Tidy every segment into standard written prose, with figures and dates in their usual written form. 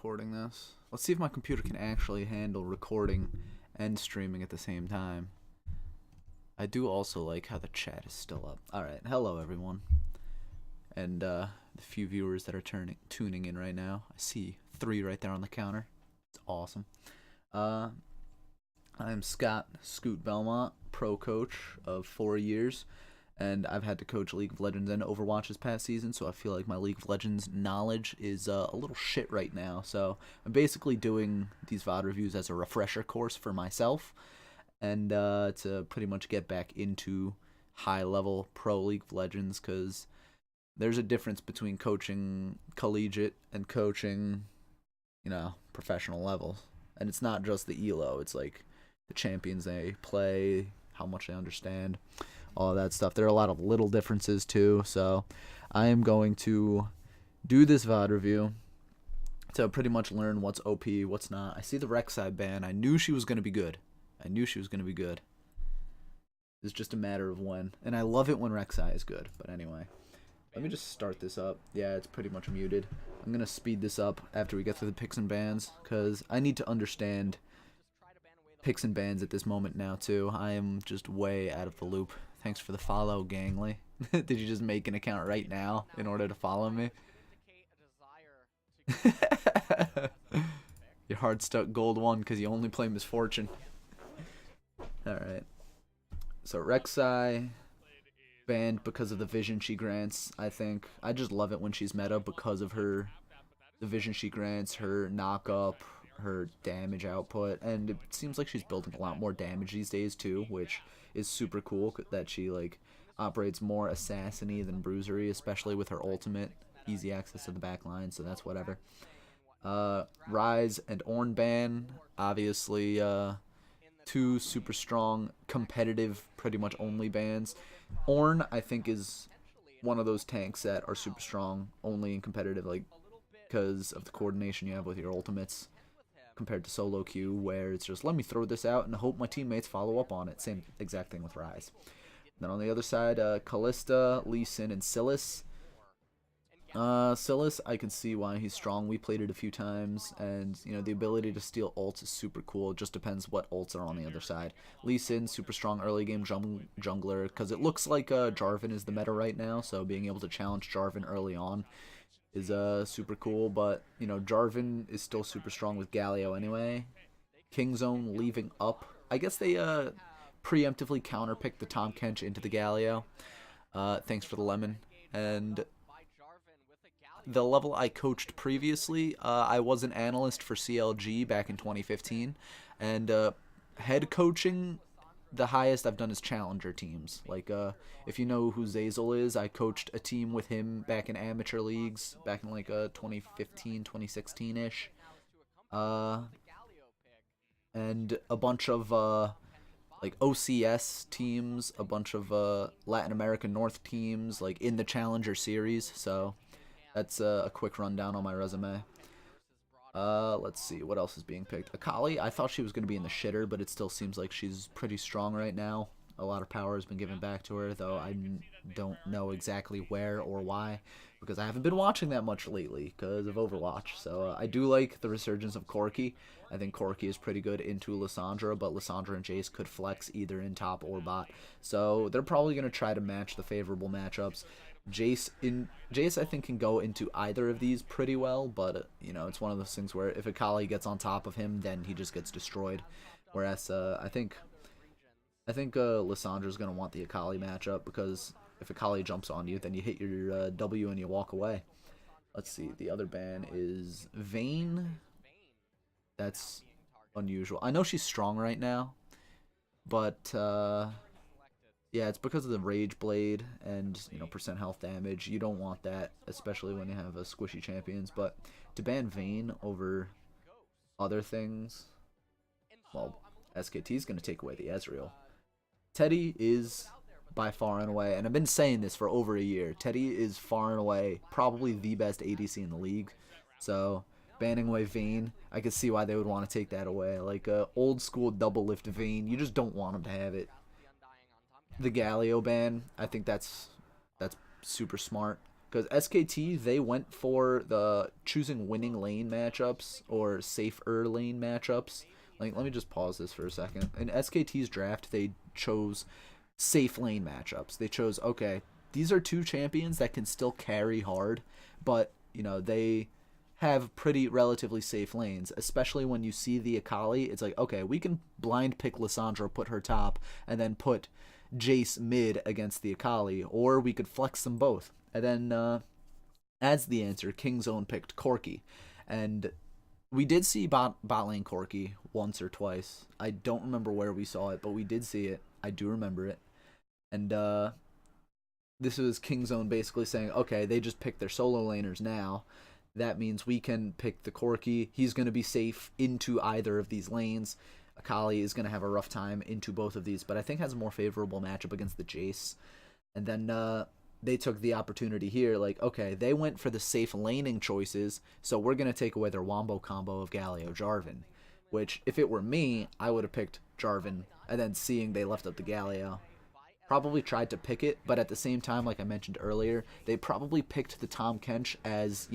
recording this. Let's see if my computer can actually handle recording and streaming at the same time. I do also like how the chat is still up. Alright, hello everyone. And the few viewers that are tuning in right now. I see 3 right there on the counter. It's awesome. I am Scott Scoot Belmont, pro coach of 4 years. And I've had to coach League of Legends and Overwatch this past season, so I feel like my League of Legends knowledge is a little shit right now. So I'm basically doing these VOD reviews as a refresher course for myself, and to pretty much get back into high-level pro League of Legends, because there's a difference between coaching collegiate and coaching, professional level. And it's not just the ELO, it's like the champions they play, how much they understand, all of that stuff. There are a lot of little differences too, so I am going to do this VOD review to pretty much learn what's OP, what's not. I see the Rek'Sai ban. I knew she was going to be good. It's just a matter of when. And I love it when Rek'Sai is good. But anyway, let me just start this up. Yeah, it's pretty much muted. I'm going to speed this up after we get through the picks and bans, because I need to understand picks and bans at this moment now too. I am just way out of the loop. Thanks for the follow, Gangly. Did you just make an account right now in order to follow me? Your heart stuck gold 1 because you only play Misfortune. Alright. So Rek'Sai banned because of the vision she grants, I think. I just love it when she's meta because of the vision she grants, her knock up, her damage output, and it seems like she's building a lot more damage these days too, which is super cool, that she operates more assassin-y than bruisery, especially with her ultimate. Easy access to the back line, so that's whatever. Rise and Ornn ban, obviously 2 super strong, competitive, pretty much only bans. Ornn, I think, is one of those tanks that are super strong, only in competitive, because of the coordination you have with your ultimates, compared to solo queue, where it's just, let me throw this out and hope my teammates follow up on it. Same exact thing with Rise. Then on the other side, Kalista, Lee Sin, and Sylas. Sylas, I can see why he's strong. We played it a few times, and, the ability to steal ults is super cool. It just depends what ults are on the other side. Lee Sin, super strong early game jungler, because it looks like Jarvan is the meta right now, so being able to challenge Jarvan early on is super cool, but Jarvan is still super strong with Galio anyway. Kingzone leaving up. I guess they preemptively counterpicked the Tahm Kench into the Galio. Thanks for the lemon. And the level I coached previously, I was an analyst for CLG back in 2015, and head coaching, the highest I've done is challenger teams. If you know who Zazel is, I coached a team with him back in amateur leagues, back in 2015, 2016-ish. And a bunch of OCS teams, a bunch of Latin American North teams, in the Challenger series. So that's a quick rundown on my resume. Let's see, what else is being picked? Akali, I thought she was going to be in the shitter, but it still seems like she's pretty strong right now. A lot of power has been given back to her, though I don't know exactly where or why, because I haven't been watching that much lately because of Overwatch. So I do like the resurgence of Corki. I think Corki is pretty good into Lissandra, but Lissandra and Jace could flex either in top or bot. So they're probably going to try to match the favorable matchups. Jace, I think, can go into either of these pretty well, but it's one of those things where if Akali gets on top of him, then he just gets destroyed. Whereas I think Lissandra's gonna want the Akali matchup, because if Akali jumps on you, then you hit your W and you walk away. Let's see, the other ban is Vayne. That's unusual. I know she's strong right now, but yeah, it's because of the Rage Blade and, percent health damage. You don't want that, especially when you have squishy champions. But to ban Vayne over other things, well, SKT is going to take away the Ezreal. Teddy is by far and away, and I've been saying this for over a year, Teddy is far and away probably the best ADC in the league. So banning away Vayne, I could see why they would want to take that away. Old school double lift Vayne, you just don't want him to have it. The Galio ban, I think that's super smart. Because SKT, they went for the choosing winning lane matchups or safer lane matchups. Like, let me just pause this for a second. In SKT's draft, they chose safe lane matchups. They chose, okay, these are two champions that can still carry hard, but, they have pretty relatively safe lanes, especially when you see the Akali. It's like, okay, we can blind pick Lissandra, put her top, and then put Jace mid against the Akali, or we could flex them both. And then, as the answer, Kingzone picked Corki. And we did see bot lane Corki once or twice. I don't remember where we saw it, but we did see it. I do remember it. And this was Kingzone basically saying, okay, they just picked their solo laners now. That means we can pick the Corki. He's going to be safe into either of these lanes. Akali is going to have a rough time into both of these, but I think has a more favorable matchup against the Jace. And then they took the opportunity here, like, okay, they went for the safe laning choices, so we're going to take away their wombo combo of Galio Jarvan, which, if it were me, I would have picked Jarvan, and then seeing they left up the Galio. Probably tried to pick it, but at the same time, like I mentioned earlier, they probably picked the Tahm Kench as,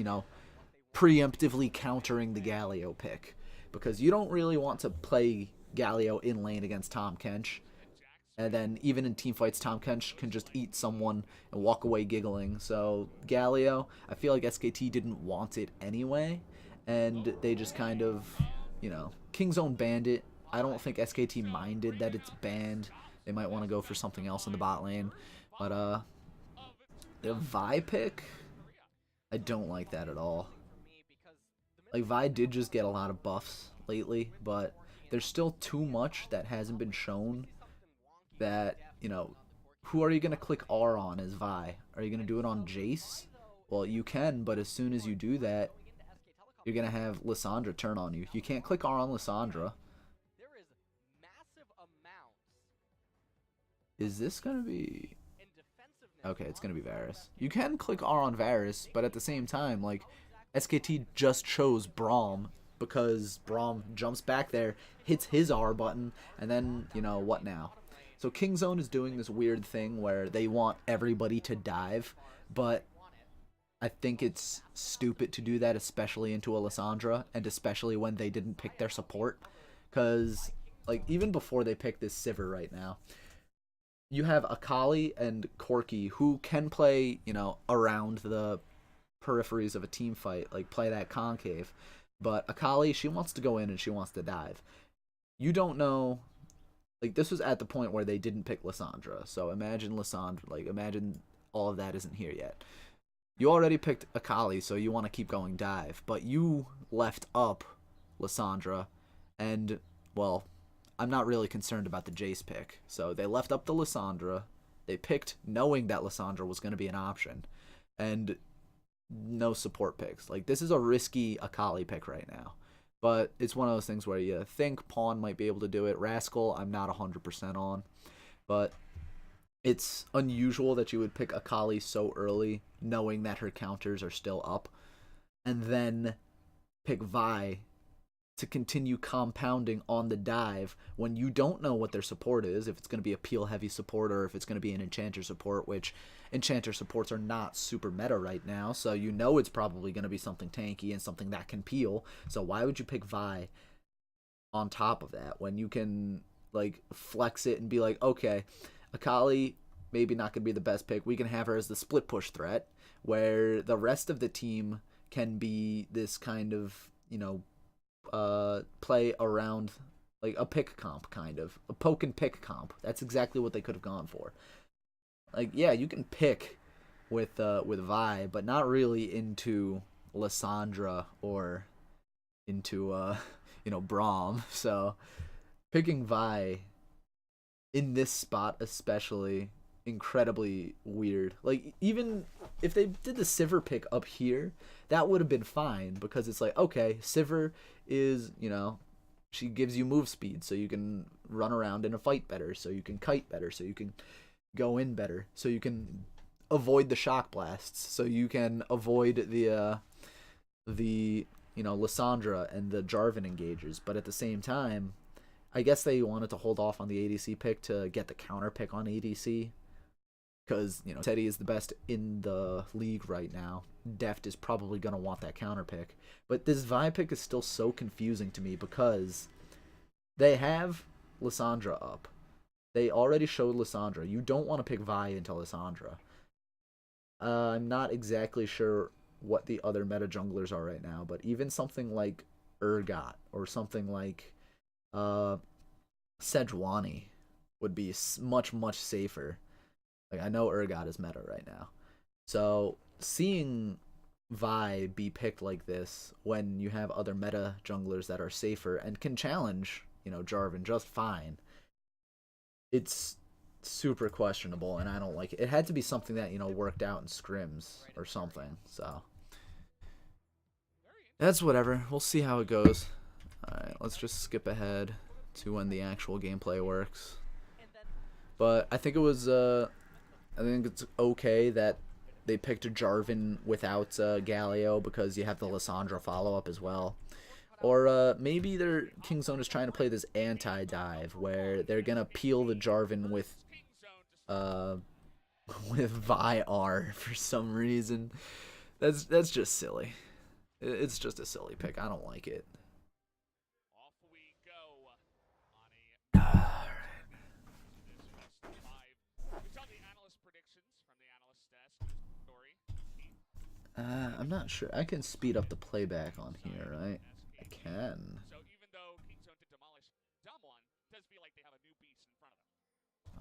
preemptively countering the Galio pick, because you don't really want to play Galio in lane against Tahm Kench. And then even in team fights, Tahm Kench can just eat someone and walk away giggling. So Galio, I feel like SKT didn't want it anyway, and they just kind of, Kingzone banned it. I don't think SKT minded that it's banned. They might want to go for something else in the bot lane. But the Vi pick, I don't like that at all. Like, Vi did just get a lot of buffs lately, but there's still too much that hasn't been shown that, who are you going to click R on as Vi? Are you going to do it on Jace? Well, you can, but as soon as you do that, you're going to have Lissandra turn on you. You can't click R on Lissandra. Is this going to be... Okay, it's going to be Varus. You can click R on Varus, but at the same time, like, SKT just chose Braum because Braum jumps back there, hits his R button, and then, what now? So Kingzone is doing this weird thing where they want everybody to dive, but I think it's stupid to do that, especially into a Lissandra, and especially when they didn't pick their support. Because, like, even before they pick this Sivir right now, you have Akali and Corki who can play, around the peripheries of a team fight, like play that concave. But Akali, she wants to go in and she wants to dive. You don't know... Like, this was at the point where they didn't pick Lissandra. So imagine Lissandra, like, imagine all of that isn't here yet. You already picked Akali, so you want to keep going dive. But you left up Lissandra, and, well, I'm not really concerned about the Jace pick. So they left up the Lissandra. They picked knowing that Lissandra was going to be an option. And no support picks. Like, this is a risky Akali pick right now. But it's one of those things where you think Pawn might be able to do it. Rascal, I'm not 100% on. But it's unusual that you would pick Akali so early, knowing that her counters are still up. And then pick Vi to continue compounding on the dive when you don't know what their support is, if it's going to be a peel-heavy support or if it's going to be an Enchanter support, which Enchanter supports are not super meta right now, so you know it's probably going to be something tanky and something that can peel. So why would you pick Vi on top of that when you can, like, flex it and be like, okay, Akali maybe not going to be the best pick. We can have her as the split push threat, where the rest of the team can be this kind of, play around, like a pick comp, kind of a poke and pick comp. That's exactly what they could have gone for. Like, yeah, you can pick with Vi, but not really into Lissandra or into Braum. So picking Vi in this spot especially, incredibly weird. Like, even if they did the Sivir pick up here, that would have been fine, because it's like, okay, Sivir is, she gives you move speed, so you can run around in a fight better, so you can kite better, so you can go in better, so you can avoid the shock blasts, so you can avoid the Lissandra and the Jarvan engagers. But at the same time, I guess they wanted to hold off on the ADC pick to get the counter pick on ADC. because, you know, Teddy is the best in the league right now. Deft is probably going to want that counter pick. But this Vi pick is still so confusing to me because they have Lissandra up. They already showed Lissandra. You don't want to pick Vi into Lissandra. I'm not exactly sure what the other meta junglers are right now, but even something like Urgot or something like Sejuani would be much, much safer. Like, I know Urgot is meta right now. So, seeing Vi be picked like this when you have other meta junglers that are safer and can challenge, you know, Jarvan just fine, it's super questionable, and I don't like it. It had to be something that, you know, worked out in scrims or something, so. That's whatever. We'll see how it goes. Alright, let's just skip ahead to when the actual gameplay works. But I think it was, I think it's okay that they picked a Jarvan without Galio because you have the Lissandra follow-up as well. Or maybe their Kingzone is trying to play this anti-dive where they're going to peel the Jarvan with Vi R for some reason. That's just silly. It's just a silly pick. I don't like it. I'm not sure. I can speed up the playback on here, right? I can.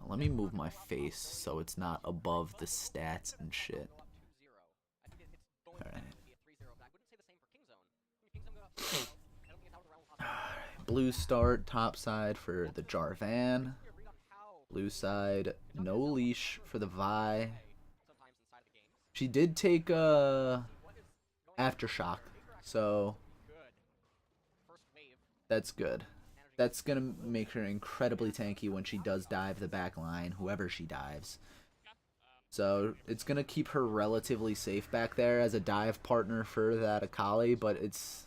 Let me move my face so it's not above the stats and shit. Alright. Blue start, top side for the Jarvan. Blue side, no leash for the Vi. She did take Aftershock, so that's good. That's going to make her incredibly tanky when she does dive the back line, whoever she dives. So it's going to keep her relatively safe back there as a dive partner for that Akali, but it's...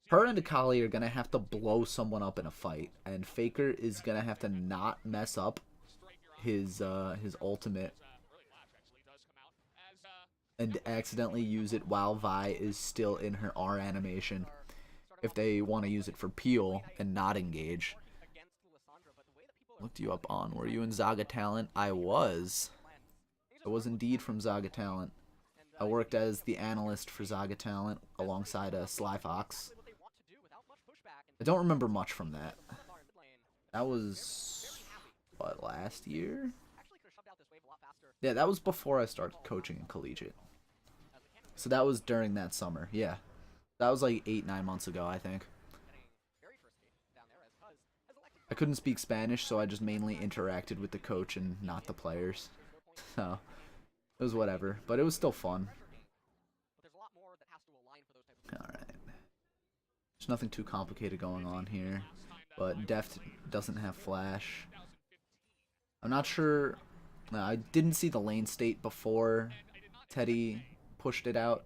Her and Akali are going to have to blow someone up in a fight, and Faker is going to have to not mess up his ultimate and accidentally use it while Vi is still in her R animation if they want to use it for peel and not engage. Looked you up on. Were you in Zaga Talent? I was. I was indeed from Zaga Talent. I worked as the analyst for Zaga Talent alongside Sly Fox. I don't remember much from that. That was, what, last year? Yeah, that was before I started coaching in collegiate. So that was during that summer, yeah. That was like 8-9 months ago, I think. I couldn't speak Spanish, so I just mainly interacted with the coach and not the players. So, it was whatever, but it was still fun. Alright. There's nothing too complicated going on here, but Deft doesn't have flash. I'm not sure... I didn't see the lane state before Teddy pushed it out,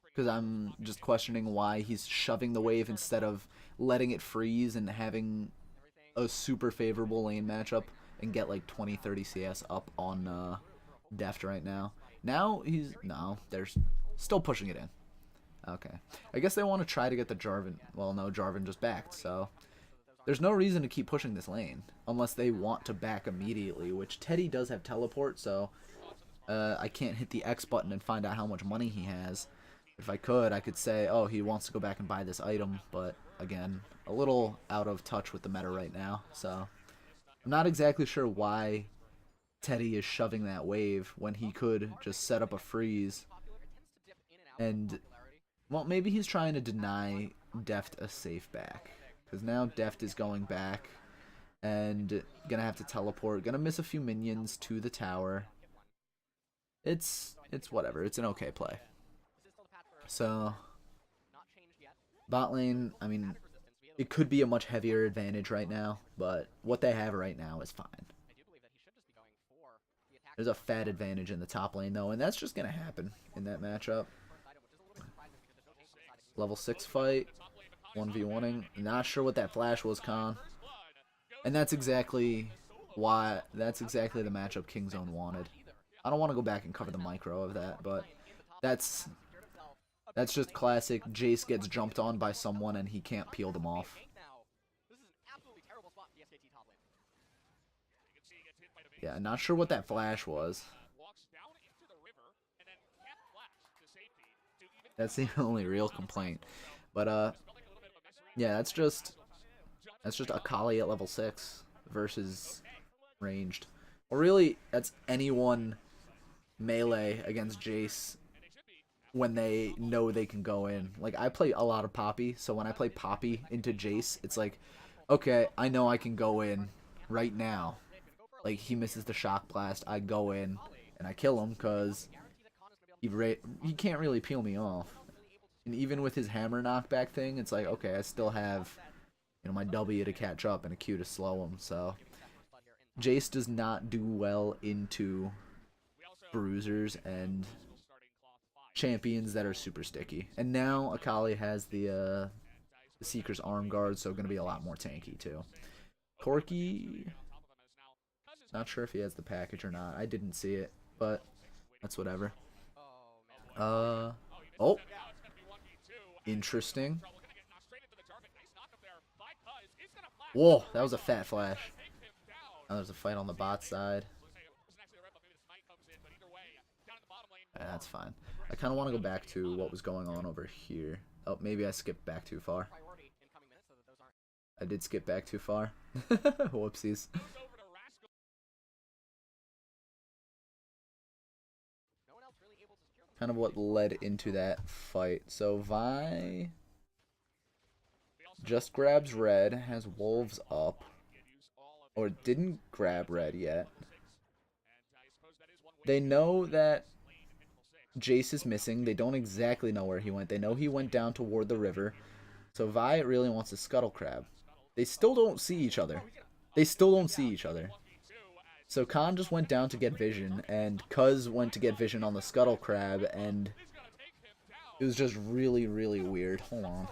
because I'm just questioning why he's shoving the wave instead of letting it freeze and having a super favorable lane matchup and get like 20-30 CS up on Deft right now. Now he's... No, they're still pushing it in. Okay. I guess they want to try to get the Jarvan... Well, no, Jarvan just backed, so... There's no reason to keep pushing this lane, unless they want to back immediately, which Teddy does have teleport, so I can't hit the X button and find out how much money he has. If I could say, oh, he wants to go back and buy this item, but again, a little out of touch with the meta right now, so I'm not exactly sure why Teddy is shoving that wave when he could just set up a freeze and, well, maybe he's trying to deny Deft a safe back. Because now Deft is going back and gonna have to teleport. Gonna miss a few minions to the tower. It's whatever. It's an okay play. So, bot lane, I mean, it could be a much heavier advantage right now, but what they have right now is fine. There's a fat advantage in the top lane, though, and that's just gonna happen in that matchup. Level 6 fight. 1v1ing. Not sure what that flash was, Khan. And that's exactly why that's exactly the matchup Kingzone wanted. I don't want to go back and cover the micro of that, but that's just classic. Jace gets jumped on by someone and he can't peel them off. Yeah, not sure what that flash was. That's the only real complaint. But yeah, that's just Akali at level 6 versus ranged. Or really, that's anyone melee against Jace when they know they can go in. Like, I play a lot of Poppy, so when I play Poppy into Jace, it's like, okay, I know I can go in right now. Like, he misses the shock blast, I go in, and I kill him, because he can't really peel me off. And even with his hammer knockback thing, it's like, okay, I still have, you know, my W to catch up and a Q to slow him, so Jace does not do well into bruisers and champions that are super sticky. And now Akali has the Seeker's arm guard, so going to be a lot more tanky too. Corki, not sure if he has the package or not. I didn't see it, but that's whatever. Oh, interesting. Whoa, that was a fat flash. Now there's a fight on the bot side. That's fine. I kind of want to go back to what was going on over here. Oh, maybe I skipped back too far. I did skip back too far. Whoopsies. Kind of what led into that fight. So Vi just grabs red, has wolves up. Or didn't grab red yet. They know that Jace is missing. They don't exactly know where he went. They know he went down toward the river. So Vi really wants a scuttle crab. They still don't see each other. They still don't see each other. So Khan just went down to get vision, and Cuz went to get vision on the scuttle crab, and it was just really, really weird. Hold on.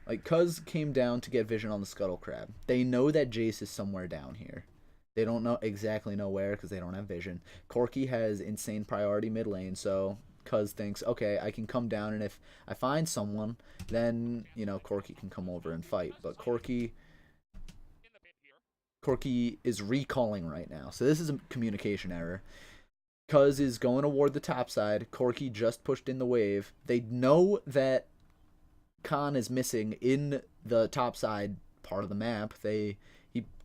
Like, Cuz came down to get vision on the scuttle crab. They know that Jace is somewhere down here. They don't exactly know where because they don't have vision. Corki has insane priority mid lane, so Cuz thinks, okay, I can come down, and if I find someone, then, you know, Corki can come over and fight. But Corki is recalling right now, so this is a communication error. Cuz is going toward the top side. Corki just pushed in the wave. They know that Khan is missing in the top side part of the map. He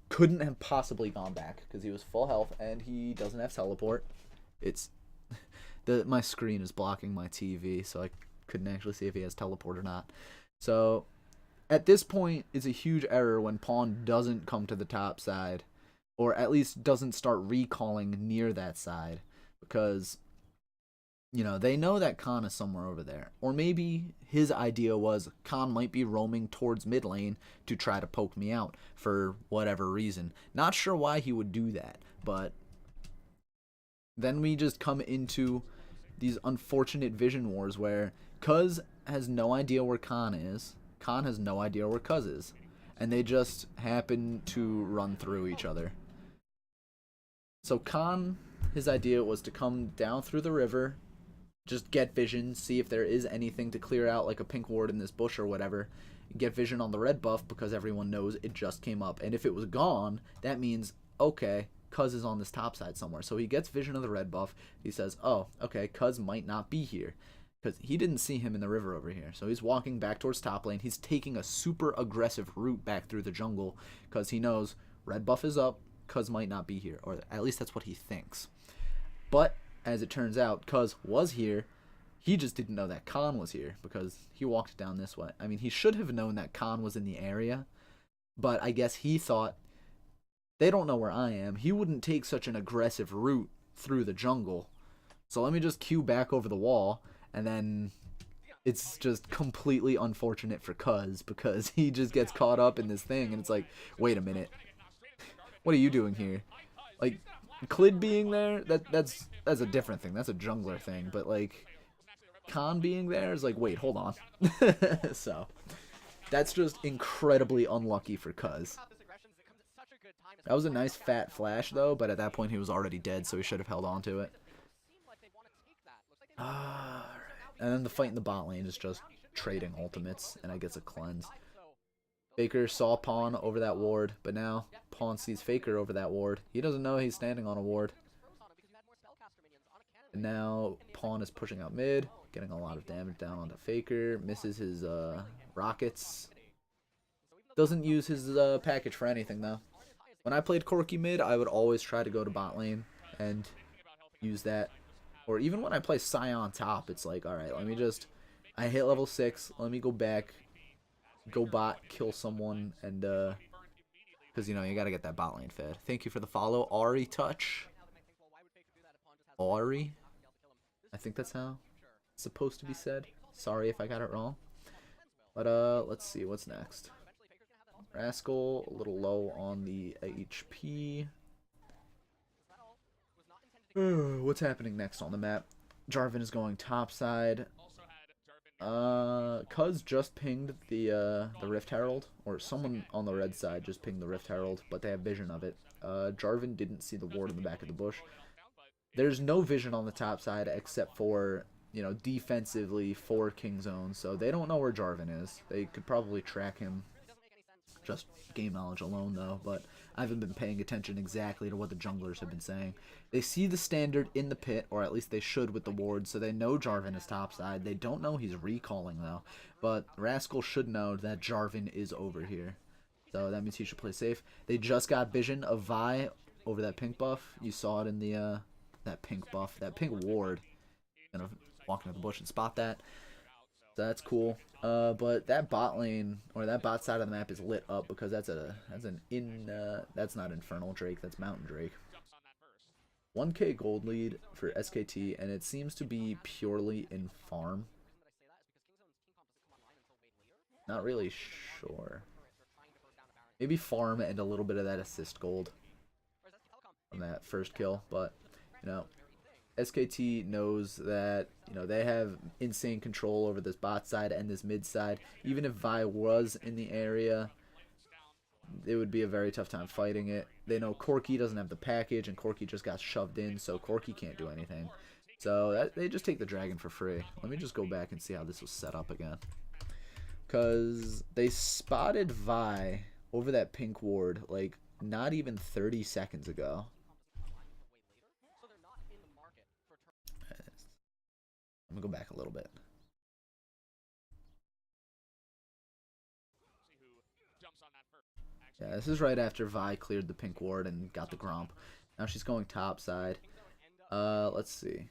couldn't have possibly gone back because he was full health and he doesn't have teleport. It's my screen is blocking my TV, so I couldn't actually see if he has teleport or not. So at this point, it's a huge error when Pawn doesn't come to the top side, or at least doesn't start recalling near that side, because, you know, they know that Khan is somewhere over there. Or maybe his idea was Khan might be roaming towards mid lane to try to poke me out for whatever reason. Not sure why he would do that, but then we just come into these unfortunate vision wars where Cuz has no idea where Khan is. Khan has no idea where Cuz is. And they just happen to run through each other. So Khan, his idea was to come down through the river, just get vision, see if there is anything to clear out, like a pink ward in this bush or whatever. Get vision on the red buff because everyone knows it just came up. And if it was gone, that means, okay, Cuz is on this top side somewhere. So he gets vision of the red buff. He says, oh, okay, Cuz might not be here, because he didn't see him in the river over here. So he's walking back towards top lane. He's taking a super aggressive route back through the jungle because he knows red buff is up, Cuz might not be here. Or at least that's what he thinks. But as it turns out, Cuz was here. He just didn't know that Khan was here because he walked down this way. I mean, he should have known that Khan was in the area, but I guess he thought, they don't know where I am. He wouldn't take such an aggressive route through the jungle. So let me just queue back over the wall, and then it's just completely unfortunate for Cuz because he just gets caught up in this thing, and it's like, wait a minute. What are you doing here? Like, Clid being there, that's a different thing. That's a jungler thing. But, like, Khan being there is like, wait, hold on. So, That's just incredibly unlucky for Cuz. That was a nice fat flash, though, but at that point he was already dead, so he should have held on to it. Alright. And then the fight in the bot lane is just trading ultimates, and I gets a cleanse. Faker saw Pawn over that ward, but now Pawn sees Faker over that ward. He doesn't know he's standing on a ward. And now Pawn is pushing out mid, getting a lot of damage down onto Faker. Misses his rockets. Doesn't use his package for anything, though. When I played Corki mid, I would always try to go to bot lane and use that. Or even when I play Scion top, it's like, alright, let me just... I hit level 6, let me go back, go bot, kill someone, and, because, you know, you gotta get that bot lane fed. Thank you for the follow, Ari Touch. Ari? I think that's how it's supposed to be said. Sorry if I got it wrong. But, let's see, what's next? Rascal, a little low on the HP. What's happening next on the map? Jarvan is going topside. Cuz just pinged the Rift Herald, or someone on the red side just pinged the Rift Herald, but they have vision of it. Jarvan didn't see the ward in the back of the bush. There's no vision on the top side except for, you know, defensively for King Zone, so they don't know where Jarvan is. They could probably track him, just game knowledge alone, though, but I haven't been paying attention exactly to what the junglers have been saying. They see the standard in the pit, or at least they should with the ward, so they know Jarvan is topside. They don't know he's recalling, though, but Rascal should know that Jarvan is over here, so that means he should play safe. They just got vision of Vi over that pink buff. You saw it in the, that pink buff, that pink ward. Gonna walk into the bush and spot that. So that's cool. But that bot lane, or that bot side of the map is lit up because that's that's not Infernal Drake, that's Mountain Drake. 1k gold lead for SKT, and it seems to be purely in farm. Not really sure. Maybe farm and a little bit of that assist gold from that first kill, but, you know, SKT knows that, you know, they have insane control over this bot side and this mid side. Even if Vi was in the area, it would be a very tough time fighting it. They know Corki doesn't have the package, and Corki just got shoved in, so Corki can't do anything. So they just take the dragon for free. Let me just go back and see how this was set up again. Because they spotted Vi over that pink ward, like, not even 30 seconds ago. I'm gonna go back a little bit. Yeah, this is right after Vi cleared the pink ward and got the Gromp. Now she's going top side. Let's see.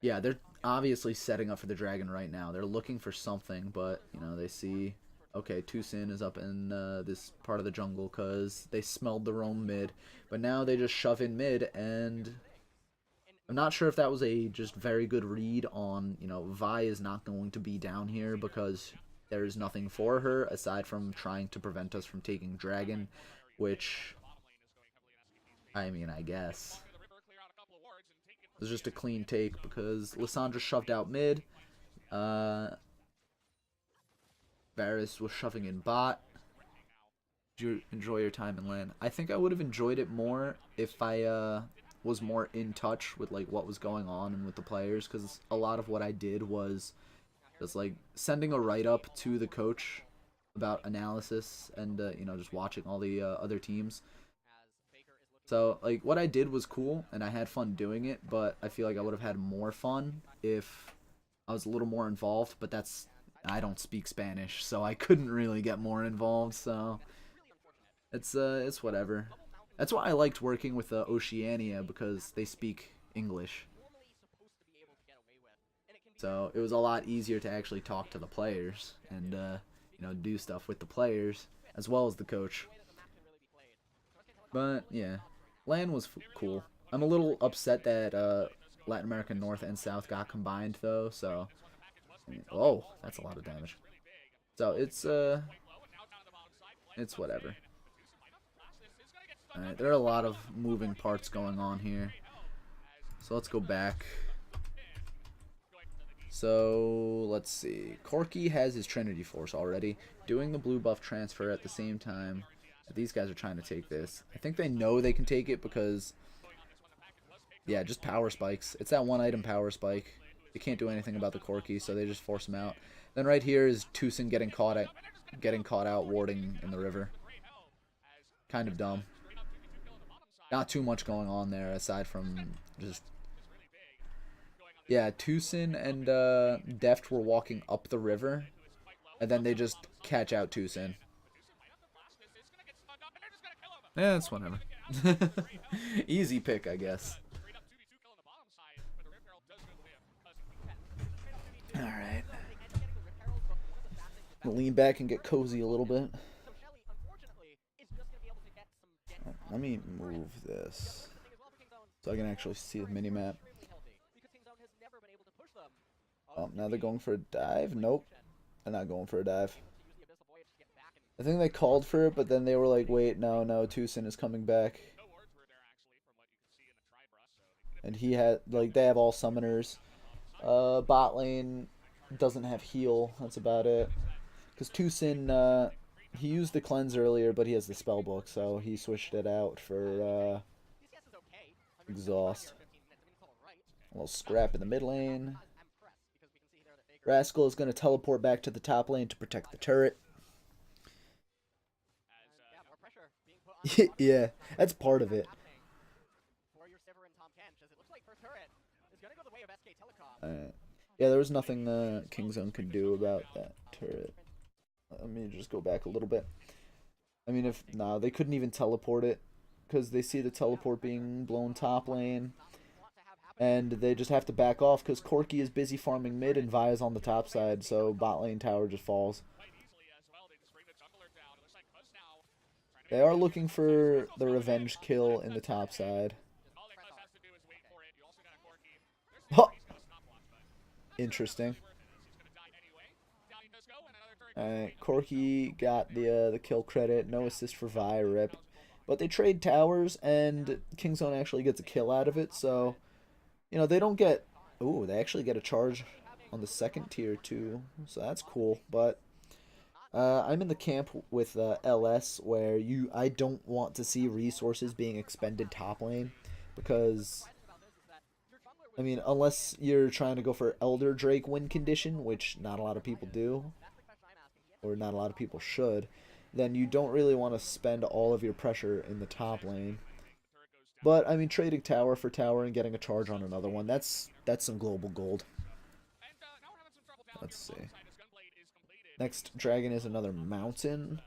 Yeah, they're obviously setting up for the dragon right now. They're looking for something, but, you know, they see, okay, Tucson is up in this part of the jungle because they smelled the roam mid. But now they just shove in mid, and I'm not sure if that was a just very good read on, you know, Vi is not going to be down here because there is nothing for her aside from trying to prevent us from taking dragon, which, I mean, I guess. It was just a clean take because Lissandra shoved out mid. Varus was shoving in bot. Did you enjoy your time in LAN? I think I would have enjoyed it more if I was more in touch with, like, what was going on and with the players, because a lot of what I did was just, like, sending a write-up to the coach about analysis and, you know, just watching all the other teams. So, like, what I did was cool, and I had fun doing it, but I feel like I would have had more fun if I was a little more involved, but I don't speak Spanish, so I couldn't really get more involved, so it's whatever. That's why I liked working with Oceania, because they speak English. So it was a lot easier to actually talk to the players and, you know, do stuff with the players as well as the coach. But, yeah, LAN was cool. I'm a little upset that Latin America North and South got combined, though, so... Oh, that's a lot of damage. So it's whatever. Alright, there are a lot of moving parts going on here. So let's go back. So, let's see. Corki has his Trinity Force already, doing the blue buff transfer at the same time. These guys are trying to take this. I think they know they can take it because, yeah, just power spikes. It's that one item power spike. They can't do anything about the Corki, so they just force him out. Then right here is Tucson getting caught out warding in the river. Kind of dumb. Not too much going on there aside from just... Yeah, Tucson and Deft were walking up the river, and then they just catch out Tucson. Yeah, it's whatever. Easy pick, I guess. Alright. Lean back and get cozy a little bit. Let me move this so I can actually see the minimap. Oh, now they're going for a dive? Nope. They're not going for a dive. I think they called for it, but then they were like, wait, no, Tucson is coming back. And he had, like, they have all summoners. Bot lane doesn't have heal. That's about it. Because Tucson, he used the cleanse earlier, but he has the spell book, so he switched it out for exhaust. A little scrap in the mid lane. Rascal is going to teleport back to the top lane to protect the turret. Yeah, that's part of it. Yeah, there was nothing Kingzone could do about that turret. Let me just go back a little bit. I mean, they couldn't even teleport it because they see the teleport being blown top lane. And they just have to back off because Corki is busy farming mid and Vi's on the top side, so bot lane tower just falls. They are looking for the revenge kill in the top side. Oh! Interesting. Alright, Corki got the kill credit, no assist for Vi, rip. But they trade towers, and Kingzone actually gets a kill out of it, so... You know, they don't get... Ooh, they actually get a charge on the second tier, too. So that's cool. But I'm in the camp with LS where I don't want to see resources being expended top lane. Because, I mean, unless you're trying to go for Elder Drake win condition, which not a lot of people do, or not a lot of people should, then you don't really want to spend all of your pressure in the top lane. But, I mean, trading tower for tower and getting a charge on another one, that's some global gold. Let's see. Next dragon is another mountain.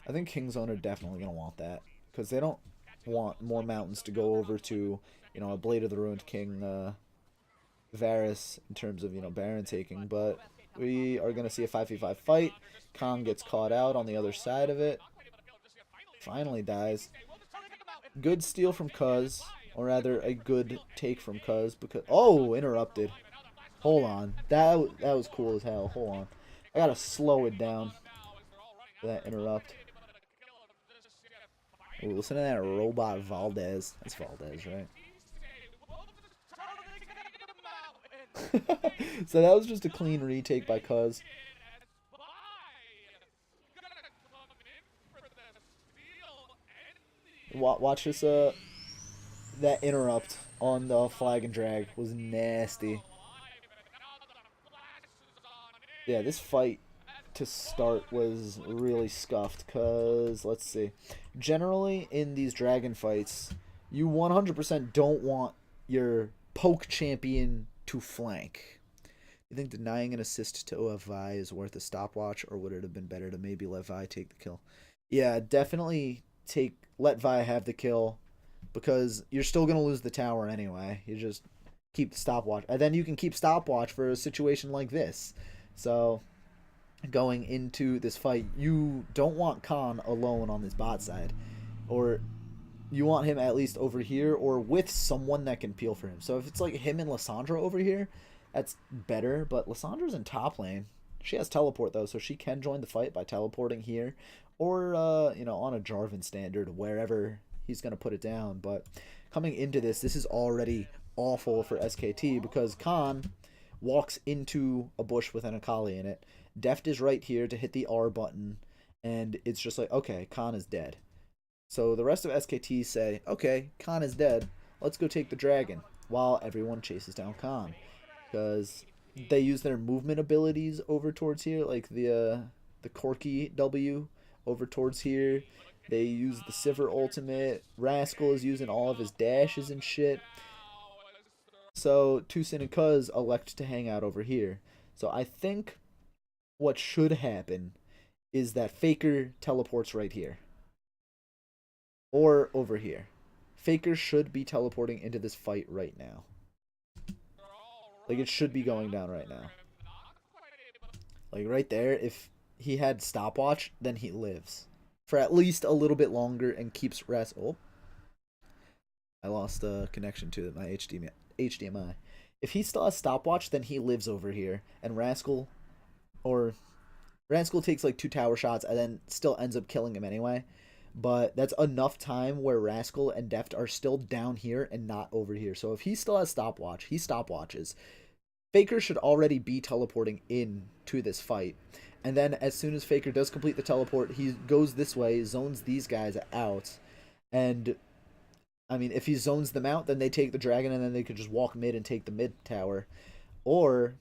I think Kingzone are definitely going to want that. Because they don't want more mountains to go over to, you know, a Blade of the Ruined King Varus in terms of, you know, Baron taking. But we are going to see a 5v5 fight. Khan gets caught out on the other side of it. Finally dies. Good steal from Cuz, or rather a good take from Cuz, because... Oh, interrupted. Hold on. That was cool as hell. Hold on. I gotta slow it down. That interrupt. Ooh, listen to that robot Valdez. That's Valdez, right? So that was just a clean retake by Cuz. Watch this, that interrupt on the flag and drag was nasty. Yeah, this fight to start was really scuffed, because, let's see. Generally, in these dragon fights, you 100% don't want your poke champion to flank. You think denying an assist to a Vi is worth a stopwatch, or would it have been better to maybe let Vi take the kill? Yeah, definitely let Vi have the kill, because you're still going to lose the tower anyway. You just keep the stopwatch. And then you can keep stopwatch for a situation like this. So, going into this fight, you don't want Khan alone on this bot side. Or you want him at least over here, or with someone that can peel for him. So if it's like him and Lissandra over here, that's better. But Lissandra's in top lane. She has teleport, though, so she can join the fight by teleporting here. Or, you know, on a Jarvan standard, wherever he's going to put it down. But coming into this is already awful for SKT, because Khan walks into a bush with an Akali in it. Deft is right here to hit the R button, and it's just like, okay, Khan is dead. So the rest of SKT say, okay, Khan is dead. Let's go take the dragon while everyone chases down Khan. Because they use their movement abilities over towards here, like the Corky W over towards here. They use the Sivir ultimate. Rascal is using all of his dashes and shit. So Tucson and Cuz elect to hang out over here. So I think what should happen is that Faker teleports right here. Or over here. Faker should be teleporting into this fight right now. Like, it should be going down right now. Like, right there, if he had stopwatch, then he lives. For at least a little bit longer and keeps rest. Oh. I lost connection to my HDMI. If he still has stopwatch, then he lives over here. And Rascal takes like 2 tower shots and then still ends up killing him anyway. But that's enough time where Rascal and Deft are still down here and not over here. So if he still has stopwatch, he stopwatches. Faker should already be teleporting in to this fight. And then as soon as Faker does complete the teleport, he goes this way, zones these guys out. And, I mean, if he zones them out, then they take the dragon and then they could just walk mid and take the mid tower. Or,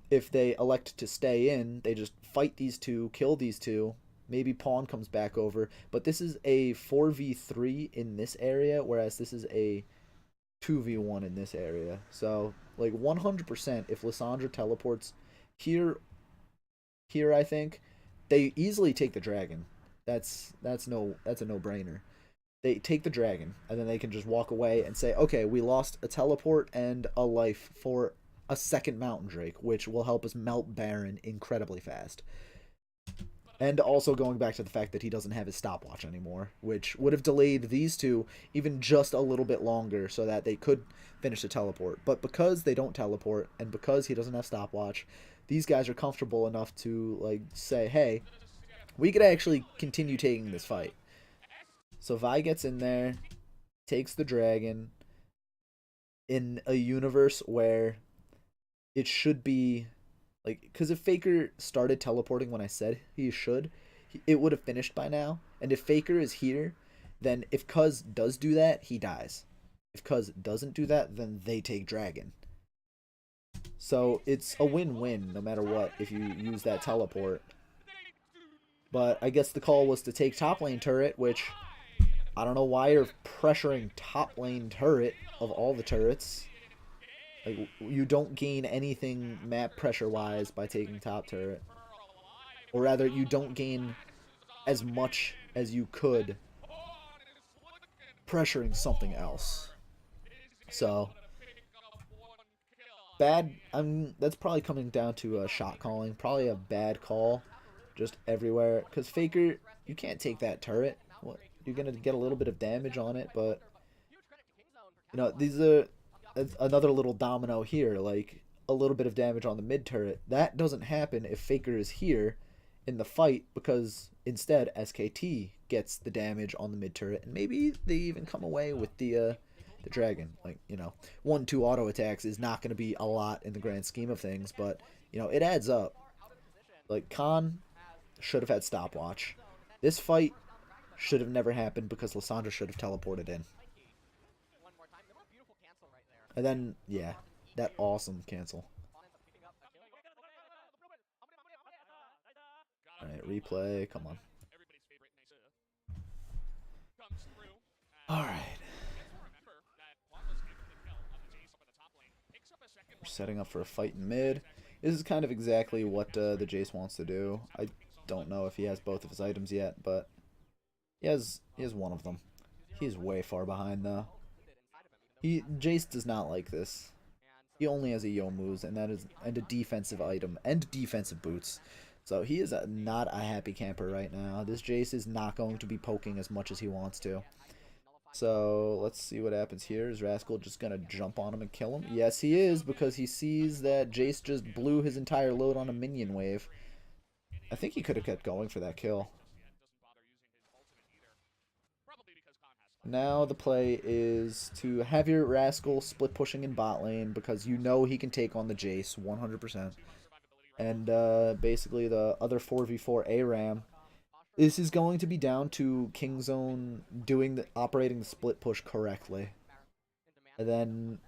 if they elect to stay in, they just fight these two, kill these two. Maybe Pawn comes back over. But this is a 4v3 in this area, whereas this is a 2v1 in this area. So, like, 100%, if Lissandra teleports here, I think, they easily take the dragon. That's a no-brainer. They take the dragon, and then they can just walk away and say, okay, we lost a teleport and a life for a second Mountain Drake, which will help us melt Baron incredibly fast. And also going back to the fact that he doesn't have his stopwatch anymore, which would have delayed these two even just a little bit longer so that they could finish the teleport. But because they don't teleport, and because he doesn't have stopwatch, these guys are comfortable enough to, like, say, hey, we could actually continue taking this fight. So Vi gets in there, takes the dragon, in a universe where it should be, like, because if Faker started teleporting when I said he should, it would have finished by now. And if Faker is here, then if Cuz does do that, he dies. If Cuz doesn't do that, then they take dragon. So it's a win-win no matter what if you use that teleport. But I guess the call was to take top lane turret, which I don't know why you're pressuring top lane turret of all the turrets. Like, you don't gain anything map pressure-wise by taking top turret. Or rather, you don't gain as much as you could pressuring something else. So, that's probably coming down to shot calling. Probably a bad call just everywhere. Because Faker, you can't take that turret. What? You're going to get a little bit of damage on it, but, you know, these are another little domino here, like a little bit of damage on the mid turret. That doesn't happen if Faker is here in the fight, because instead SKT gets the damage on the mid turret, and maybe they even come away with the dragon. Like, you know, 1-2 auto attacks is not going to be a lot in the grand scheme of things, but, you know, it adds up. Like, Khan should have had stopwatch. This fight should have never happened because Lissandra should have teleported in. And then, yeah, that awesome cancel. Alright, replay, come on. Alright. We're setting up for a fight in mid. This is kind of exactly what the Jace wants to do. I don't know if he has both of his items yet, but he has one of them. He's way far behind, though. Jace does not like this. He only has a Youmuu's, and a defensive item and defensive boots. So he is not a happy camper right now. This Jace is not going to be poking as much as he wants to. So let's see what happens here. Is Rascal just going to jump on him and kill him? Yes, he is, because he sees that Jace just blew his entire load on a minion wave. I think he could have kept going for that kill. Now the play is to have your Rascal split pushing in bot lane because you know he can take on the Jace 100%. And basically the other 4v4 ARAM. This is going to be down to Kingzone operating the split push correctly. And then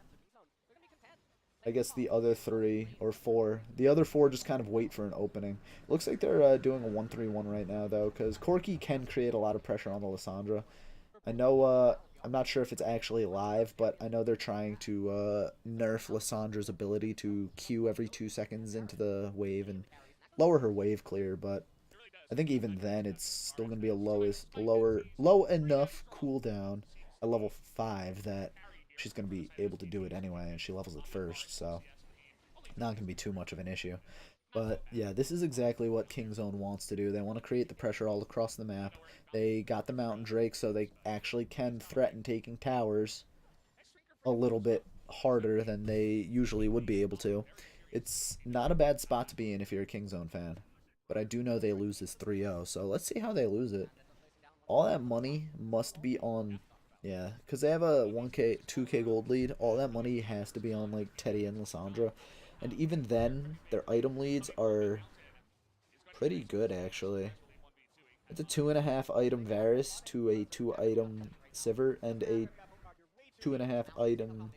I guess the other three or four, the other four just kind of wait for an opening. Looks like they're doing a 1-3-1 right now though, because Corki can create a lot of pressure on the Lissandra. I know, I'm not sure if it's actually live, but I know they're trying to nerf Lissandra's ability to Q every 2 seconds into the wave and lower her wave clear, but I think even then it's still going to be low enough cooldown at level 5 that she's going to be able to do it anyway, and she levels it first, so not going to be too much of an issue. But yeah, this is exactly what Kingzone wants to do. They want to create the pressure all across the map. They got the Mountain Drake, so they actually can threaten taking towers a little bit harder than they usually would be able to. It's not a bad spot to be in if you're a Kingzone fan. But I do know they lose this 3-0, so let's see how they lose it. All that money must be on... Yeah, because they have a 1K, 2K gold lead. All that money has to be on, like, Teddy and Lissandra. And even then, their item leads are pretty good, actually. It's a 2.5 item Varus to a 2 item Sivir, and a 2.5 item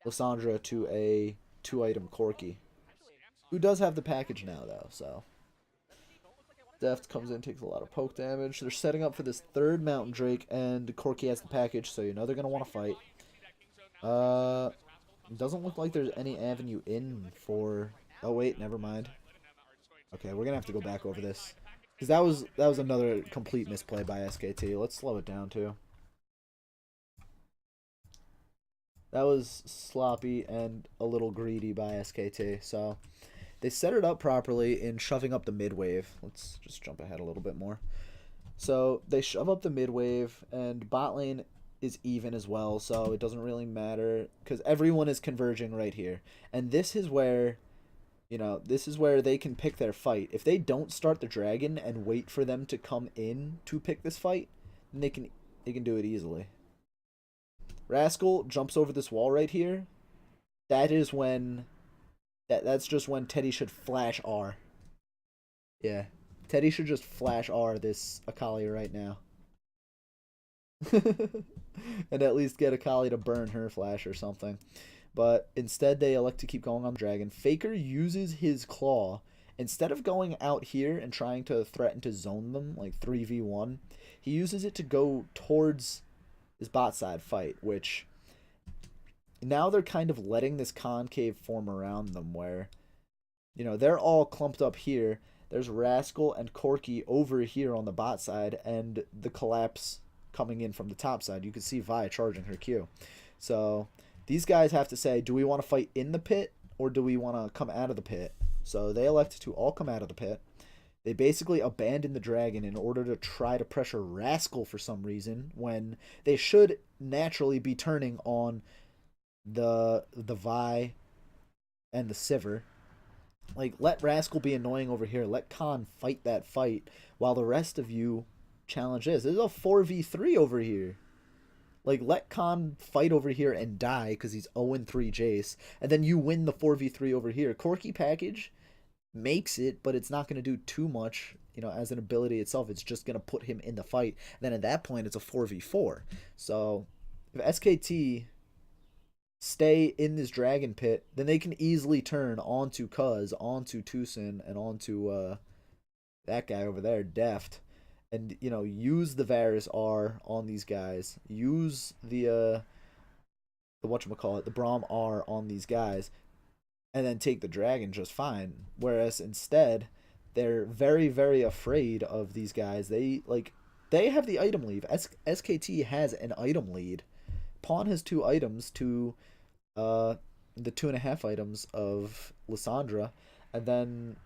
Lissandra to a 2 item Corki. Who does have the package now, though, so... Deft comes in, takes a lot of poke damage. They're setting up for this third Mountain Drake, and Corki has the package, so you know they're going to want to fight. Doesn't look like there's any avenue in for... Oh, wait, never mind. Okay, we're going to have to go back over this. Because that was another complete misplay by SKT. Let's slow it down, too. That was sloppy and a little greedy by SKT, so... They set it up properly in shoving up the mid wave. Let's just jump ahead a little bit more. So they shove up the mid wave, and bot lane is even as well, so it doesn't really matter because everyone is converging right here. And this is where, you know, this is where they can pick their fight. If they don't start the dragon and wait for them to come in to pick this fight, then they can do it easily. Rascal jumps over this wall right here. That is when... That's just when Teddy should flash R. Yeah. Teddy should just flash R this Akali right now. And at least get Akali to burn her flash or something. But instead they elect to keep going on the dragon. Faker uses his claw. Instead of going out here and trying to threaten to zone them, like 3v1, he uses it to go towards his bot side fight, which... Now they're kind of letting this concave form around them where, you know, they're all clumped up here. There's Rascal and Corki over here on the bot side, and the collapse coming in from the top side. You can see Vi charging her Q. So these guys have to say, do we want to fight in the pit or do we want to come out of the pit? So they elect to all come out of the pit. They basically abandon the dragon in order to try to pressure Rascal for some reason when they should naturally be turning on the Vi and the Sivir. Like, let Rascal be annoying over here. Let Khan fight that fight while the rest of you challenge this. There's a 4v3 over here. Like, let Khan fight over here and die because he's 0-3 Jace, and then you win the 4v3 over here. Corki package makes it, but it's not going to do too much, you know, as an ability itself. It's just going to put him in the fight. And then at that point, it's a 4v4. So, if SKT stay in this dragon pit, then they can easily turn onto Cuz, onto Tucson, and onto that guy over there, Deft, and, you know, use the Varus R on these guys, use the whatchamacallit, the Braum R on these guys, and then take the dragon just fine. Whereas instead, they're very, very afraid of these guys. They have the item lead. SKT has an item lead. Pawn has 2 items to the 2.5 items of Lissandra, and then,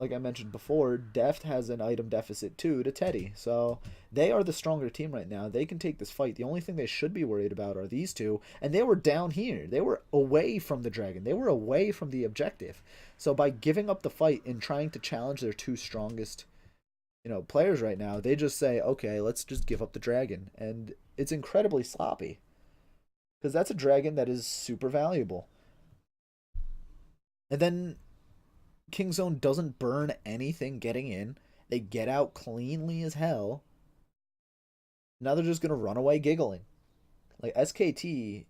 like I mentioned before, Deft has an item deficit too to Teddy. So they are the stronger team right now. They can take this fight. The only thing they should be worried about are these two, and they were down here. They were away from the dragon. They were away from the objective. So by giving up the fight and trying to challenge their 2 strongest, players right now, they just say, okay, let's just give up the dragon. And it's incredibly sloppy. Because that's a dragon that is super valuable. And then Kingzone doesn't burn anything getting in. They get out cleanly as hell. Now they're just going to run away giggling. Like, SKT,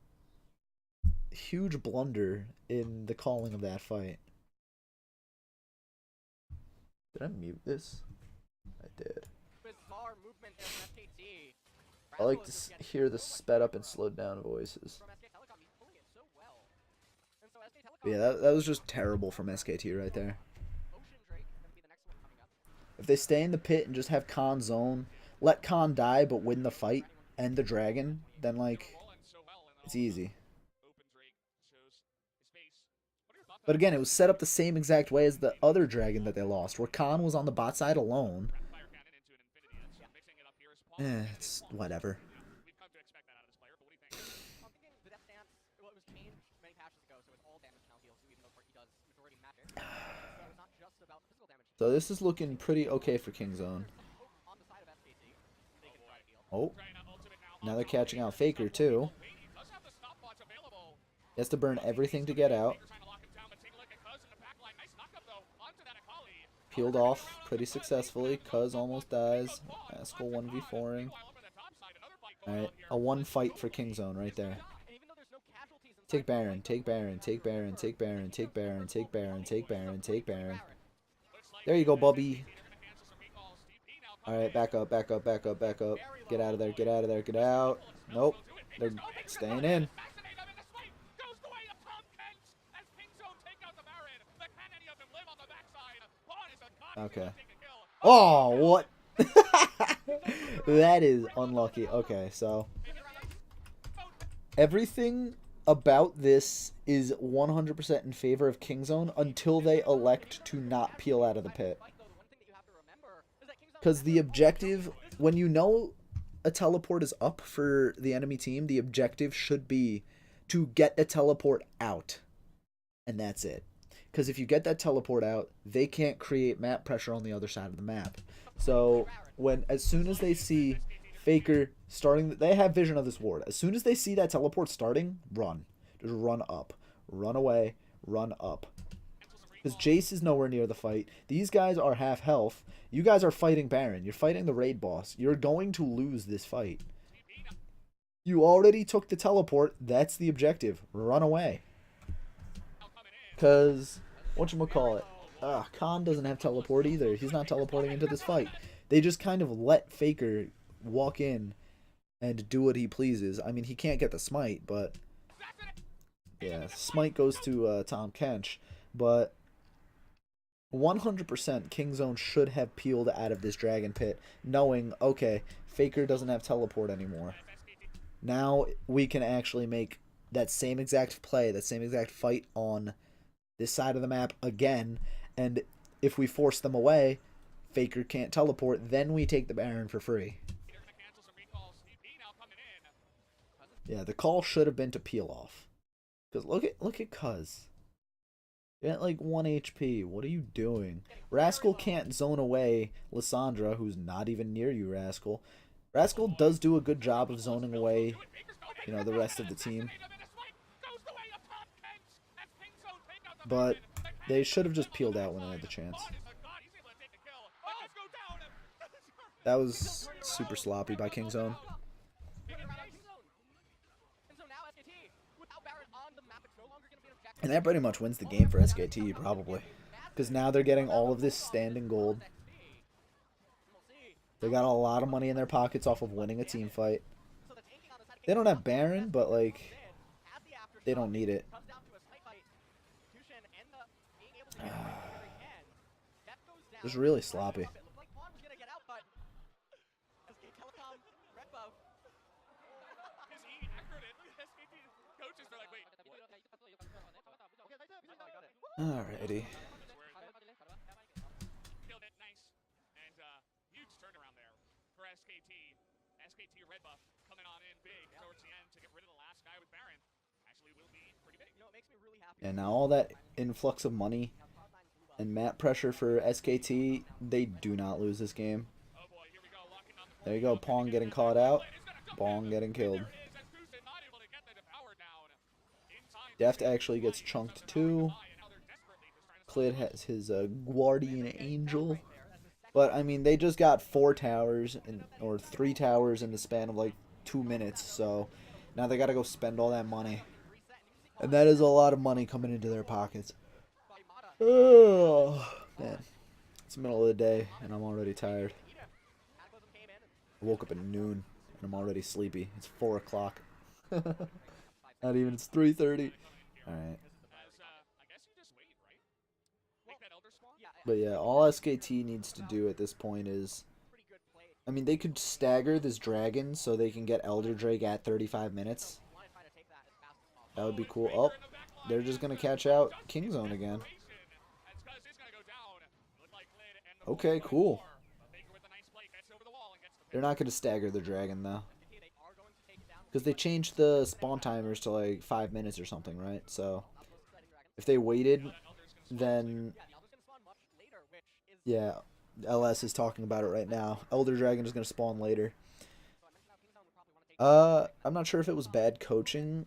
huge blunder in the calling of that fight. Did I mute this? I did. I like to hear the sped up and slowed down voices. But yeah, that was just terrible from SKT right there. If they stay in the pit and just have Khan zone, let Khan die but win the fight, end the dragon, then, like, it's easy. But again, it was set up the same exact way as the other dragon that they lost, where Khan was on the bot side alone. It's whatever. So this is looking pretty okay for Kingzone. Oh. Now they're catching out Faker, too. He has to burn everything to get out. Peeled off pretty successfully. Cuz almost dies. Rascal 1v4ing. Alright, a one fight for Kingzone right there. Take Baron, take Baron, take Baron, take Baron, take Baron, take Baron, take Baron, take Baron. There you go, Bubby. Alright, back up, back up, back up, back up. Get out of there, get out of there, get out. Nope. They're staying in. Okay. Oh, what? That is unlucky. Okay, so everything about this is 100% in favor of Kingzone until they elect to not peel out of the pit. Because the objective, when you know a teleport is up for the enemy team, the objective should be to get a teleport out. And that's it. Because if you get that teleport out, they can't create map pressure on the other side of the map. So as soon as they see Faker starting, they have vision of this ward. As soon as they see that teleport starting, run. Just run up. Run away. Run up. Because Jace is nowhere near the fight. These guys are half health. You guys are fighting Baron. You're fighting the raid boss. You're going to lose this fight. You already took the teleport. That's the objective. Run away. Because, whatchamacallit, Khan doesn't have teleport either. He's not teleporting into this fight. They just kind of let Faker walk in and do what he pleases. I mean, he can't get the smite, but yeah, smite goes to Tom Kench. But 100% Kingzone should have peeled out of this dragon pit, knowing, okay, Faker doesn't have teleport anymore. Now we can actually make that same exact play, that same exact fight on this side of the map again, and if we force them away, Faker can't teleport, then we take the Baron for free. Yeah, the call should have been to peel off. Because look at Cuz. You're at like 1 HP. What are you doing? Rascal can't zone away Lissandra, who's not even near you, Rascal. Rascal does do a good job of zoning away, the rest of the team. But they should have just peeled out when they had the chance. That was super sloppy by Kingzone. And that pretty much wins the game for SKT, probably. Because now they're getting all of this standing gold. They got a lot of money in their pockets off of winning a team fight. They don't have Baron, but, like, they don't need it. Just really sloppy. Alrighty. Killed it, nice. And huge turnaround there for SKT. SKT red buff coming on in big towards the end to get rid of the last guy with Baron. Actually will be pretty big. And now all that influx of money And map pressure for SKT, they do not lose this game. Oh boy, here we go, locking on the There you point. go, Pong getting caught out. Bong getting killed. There it is, and Kusin not able to get the devour down. In time to Deft save actually the gets life chunked of an already too. high, and now they're desperately just trying to Clid stop has his guardian angel. That's But I mean, they just got 4 towers or 3 towers in the span of like 2 minutes. So now they got to go spend all that money, and that is a lot of money coming into their pockets. Oh man, it's the middle of the day and I'm already tired. I woke up at noon and I'm already sleepy. It's 4 o'clock. Not even. It's 3:30. All right. I guess you just wait, right? Make that elder spawn? But yeah, all SKT needs to do at this point is, I mean, they could stagger this dragon so they can get Elder Drake at 35 minutes. That would be cool. Oh, they're just going to catch out Kingzone again. Okay, cool. They're not going to stagger the dragon, though. Because they changed the spawn timers to like 5 minutes or something, right? So, if they waited, then... Yeah, LS is talking about it right now. Elder Dragon is going to spawn later. I'm not sure if it was bad coaching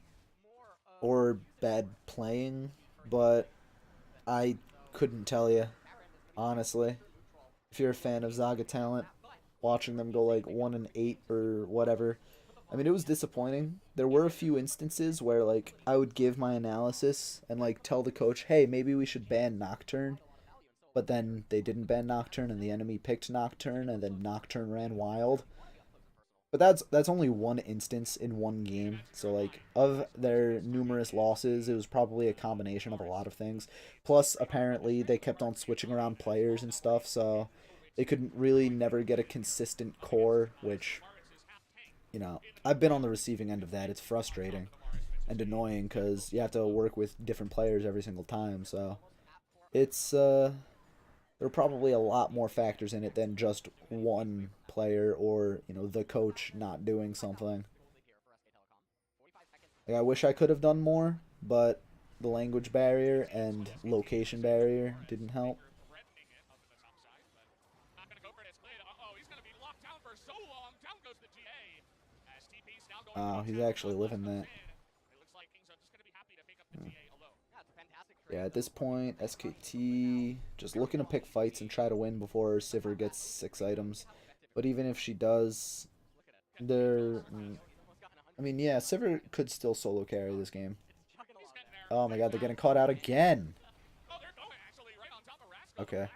or bad playing, but I couldn't tell you, honestly. If you're a fan of Zaga talent, watching them go like 1-8 or whatever, I mean, it was disappointing. There were a few instances where like I would give my analysis and like tell the coach, hey, maybe we should ban Nocturne. But then they didn't ban Nocturne, and the enemy picked Nocturne, and then Nocturne ran wild. But that's only one instance in one game. So, like, of their numerous losses, it was probably a combination of a lot of things. Plus, apparently, they kept on switching around players and stuff, so they couldn't really never get a consistent core, which, you know, I've been on the receiving end of that. It's frustrating and annoying because you have to work with different players every single time, so it's, there are probably a lot more factors in it than just one player or, you know, the coach not doing something. Like, I wish I could have done more, but the language barrier and location barrier didn't help. Oh, he's actually living that. Yeah, at this point, SKT just looking to pick fights and try to win before Sivir gets 6 items. But even if she does, they're... I mean, yeah, Sivir could still solo carry this game. Oh my god, they're getting caught out again! Okay.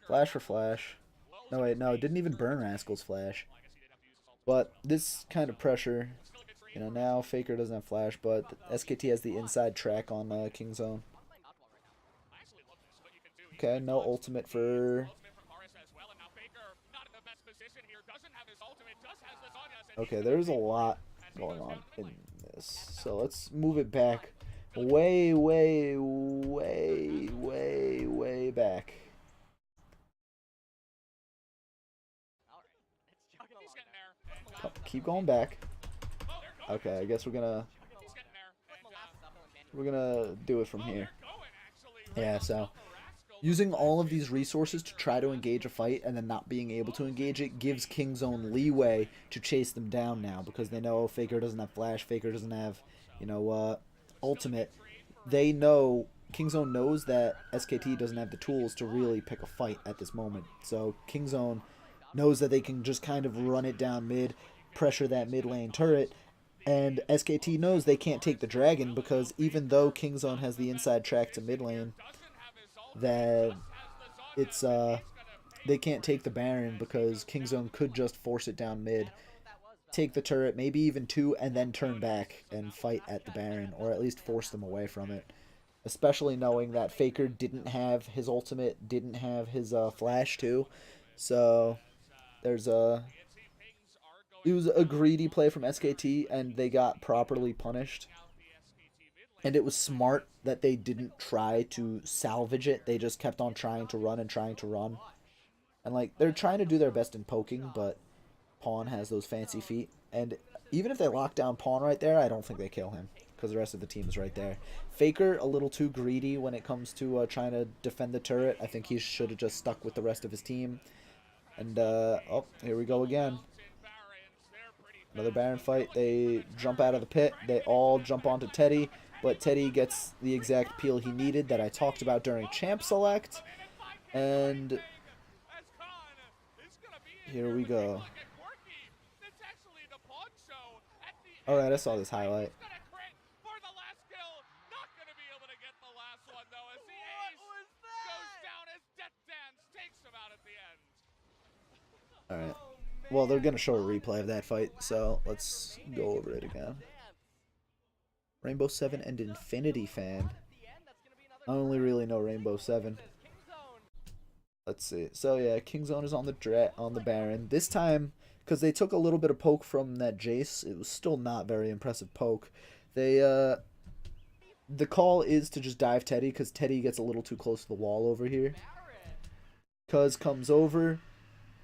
Flash for Flash. No, wait, no, it didn't even burn Rascal's Flash. But this kind of pressure, you know, now Faker doesn't have Flash, but SKT has the inside track on Kingzone. Okay, no ultimate for... Okay, there's a lot going on in this. So let's move it back. Way, way, way, way, way back. Keep going back. Okay, I guess we're gonna do it from here. Yeah, so using all of these resources to try to engage a fight and then not being able to engage it gives Kingzone leeway to chase them down now because they know Faker doesn't have Flash, Faker doesn't have, you know, ultimate. They know, Kingzone knows that SKT doesn't have the tools to really pick a fight at this moment. So Kingzone knows that they can just kind of run it down mid, pressure that mid lane turret, and SKT knows they can't take the dragon because even though Kingzone has the inside track to mid lane, that it's they can't take the Baron because Kingzone could just force it down mid, take the turret, maybe even 2, and then turn back and fight at the Baron, or at least force them away from it. Especially knowing that Faker didn't have his ultimate, didn't have his flash too, so there's a... It was a greedy play from SKT, and they got properly punished. And it was smart that they didn't try to salvage it. They just kept on trying to run and trying to run. And, like, they're trying to do their best in poking, but Pawn has those fancy feet. And even if they lock down Pawn right there, I don't think they kill him. because the rest of the team is right there. Faker, a little too greedy when it comes to trying to defend the turret. I think he should have just stuck with the rest of his team. And, oh, here we go again. Another Baron fight. They jump out of the pit. They all jump onto Teddy, but Teddy gets the exact peel he needed that I talked about during Champ Select. And here we go. Alright, I saw this highlight. Alright. Well, they're going to show a replay of that fight, so let's go over it again. Rainbow 7 and Infinity Fan. I only really know Rainbow 7. Let's see. So yeah, Kingzone is on the Baron. This time, because they took a little bit of poke from that Jace, it was still not very impressive poke. They, the call is to just dive Teddy, because Teddy gets a little too close to the wall over here. Cuz comes over.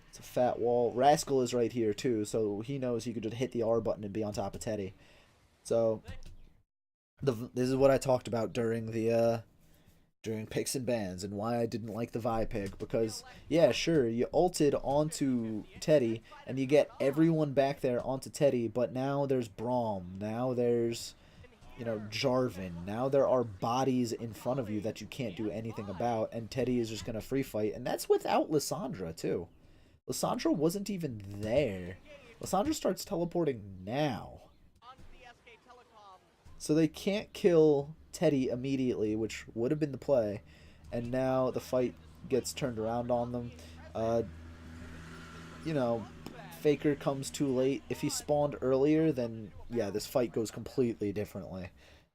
It's a fat wall. Rascal is right here too, so he knows he could just hit the R button and be on top of Teddy. So this is what I talked about during the during picks and bans and why I didn't like the Vi pick, because yeah, sure, you ulted onto Teddy and you get everyone back there onto Teddy, but now there's Braum, now there's, you know, Jarvan, now there are bodies in front of you that you can't do anything about, and Teddy is just gonna free fight, and that's without Lissandra too. Lissandra wasn't even there. Lissandra starts teleporting now. So they can't kill Teddy immediately, which would have been the play. And now the fight gets turned around on them. You know, Faker comes too late. If he spawned earlier, then yeah, this fight goes completely differently.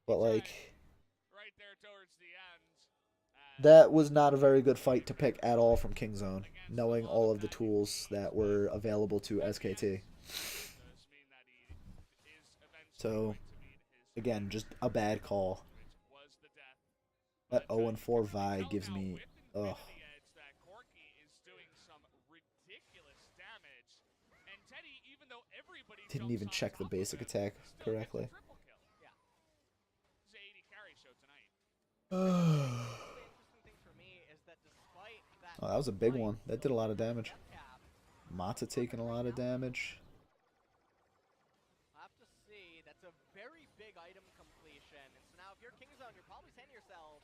But like, that was not a very good fight to pick at all from Kingzone, knowing all of the tools that were available to SKT. So, again, just a bad call. That 0-4 Vi gives me, ugh. Didn't even check the basic attack correctly. Oh, that was a big one. That did a lot of damage. Mata taking a lot of damage. I'll have to see. That's a very big item completion. And so now if you're Kingzone, you're probably saying to yourself,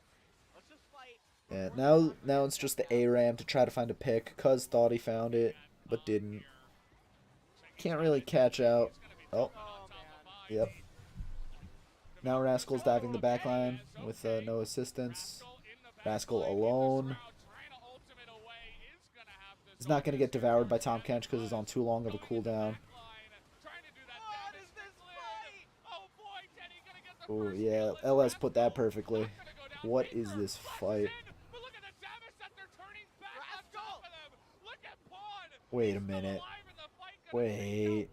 let's just fight. Yeah, now it's just the A-Ram to try to find a pick. Cuz thought he found it, but didn't. Can't really catch out. Oh. Yep. Now Rascal's diving the backline with no assistance. Rascal alone. He's not going to get devoured by Tom Kench because he's on too long of a cooldown. Oh, yeah. LS put that perfectly. What is this fight? Wait a minute. Wait.